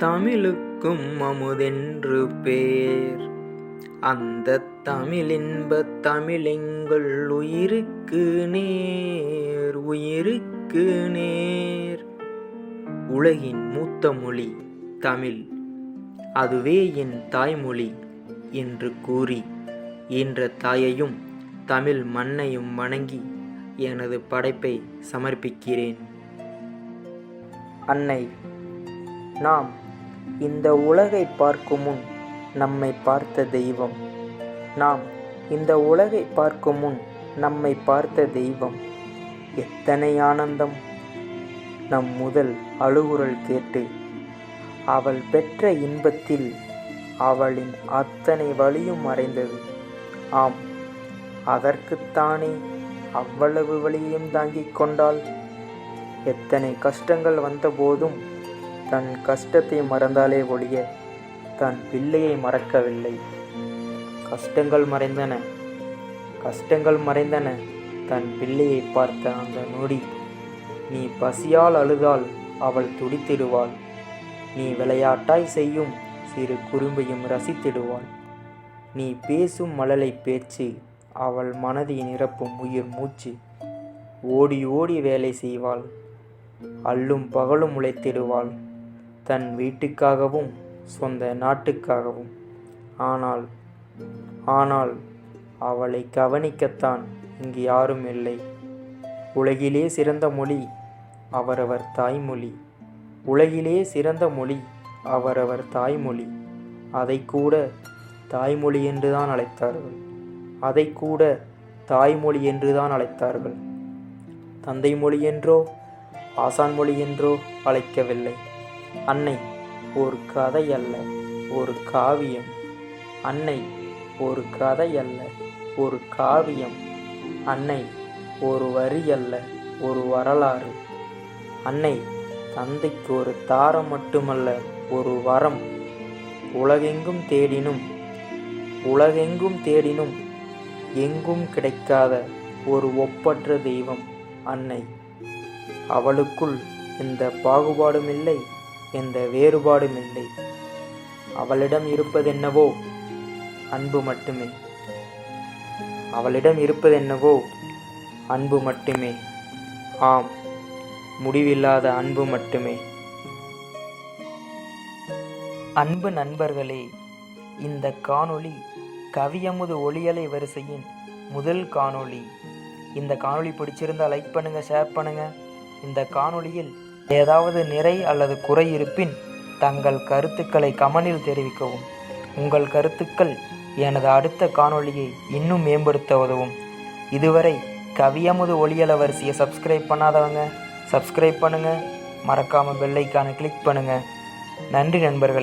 தமிழுக்கும் அமுதென்று பேர். அந்தத் தமிழின்பத் தமிழெங்கள் உயிருக்கு நேர், உயிருக்கு நேர். உலகின் மூத்த மொழி தமிழ், அதுவே என் தாய்மொழி என்று கூறி ஈன்ற தாயையும் தமிழ் மண்ணையும் வணங்கி எனது படைப்பை சமர்ப்பிக்கிறேன். அன்னை, நாம் இந்த உலகை பார்க்கும் முன் நம்மை பார்த்த தெய்வம். நாம் இந்த உலகை பார்க்கும் முன் நம்மை பார்த்த தெய்வம். எத்தனை ஆனந்தம்! நம் முதல் அழுகுரல் கேட்டு அவள் பெற்ற இன்பத்தில் அவளின் அத்தனை வலியும் மறைந்தது. ஆம், அதற்குத்தானே அவ்வளவு வலியையும் தாங்கிக் கொண்டாள். எத்தனை கஷ்டங்கள் வந்தபோதும் தன் கஷ்டத்தை மறந்தாலே ஒழிய தன் பிள்ளையை மறக்கவில்லை. கஷ்டங்கள் மறைந்தன, கஷ்டங்கள் மறைந்தன. தன் பிள்ளையை பார்த்த அந்த நொடி, நீ பசியால் அழுதால் அவள் துடித்திடுவாள். நீ விளையாட்டாய் செய்யும் சிறு குறும்பையும் ரசித்திடுவாள். நீ பேசும் மழலை பேச்சு அவள் மனதை நிரப்பும் உயிர் மூச்சு. ஓடி ஓடி வேலை செய்வாள், அல்லும் பகலும் உழைத்திடுவாள், தன் வீட்டுக்காகவும் சொந்த நாட்டுக்காகவும். ஆனால் அவளை கவனிக்கத்தான் இங்கு யாரும் இல்லை. உலகிலே சிறந்த மொழி அவரவர் தாய்மொழி. உலகிலே சிறந்த மொழி அவரவர் தாய்மொழி. அதை கூட தாய்மொழி என்றுதான் அழைத்தார்கள். அதை கூட தாய்மொழி என்றுதான் அழைத்தார்கள். தந்தை மொழி என்றோ ஆசான் மொழி என்றோ அழைக்கவில்லை. அன்னை ஒரு கதை அல்ல, ஒரு காவியம். அன்னை ஒரு கதை அல்ல, ஒரு காவியம். அன்னை ஒரு வரி அல்ல, ஒரு வரலாறு. அன்னை தந்தைக்கு ஒரு தாரம் மட்டுமல்ல, ஒரு வரம். உலகெங்கும் தேடினும் எங்கும் கிடைக்காத ஒரு ஒப்பற்ற தெய்வம் அன்னை. அவளுக்குள் எந்த பாகுபாடும் இல்லை, எந்த வேறுபாடும் இல்லை. அவளிடம் இருப்பதென்னவோ அன்பு மட்டுமே. அவளிடம் இருப்பதென்னவோ அன்பு மட்டுமே. ஆம், முடிவில்லாத அன்பு மட்டுமே. அன்பு நண்பர்களே, இந்த காணொளி கவியமுது ஒளியலை வரிசையின் முதல் காணொளி. இந்த காணொளி பிடிச்சிருந்தால் லைக் பண்ணுங்கள், ஷேர் பண்ணுங்கள். இந்த காணொளியில் ஏதாவது நிறை அல்லது குறை இருப்பின் தங்கள் கருத்துக்களை கமெண்டில் தெரிவிக்கவும். உங்கள் கருத்துக்கள் எனது அடுத்த காணொளியை இன்னும் மேம்படுத்த உதவும். இதுவரை கவியமுது ஒளியல வரிசையை சப்ஸ்கிரைப் பண்ணாதவங்க சப்ஸ்கிரைப் பண்ணுங்கள். மறக்காமல் பெல் ஐக்கானை கிளிக் பண்ணுங்கள். நன்றி நண்பர்களே.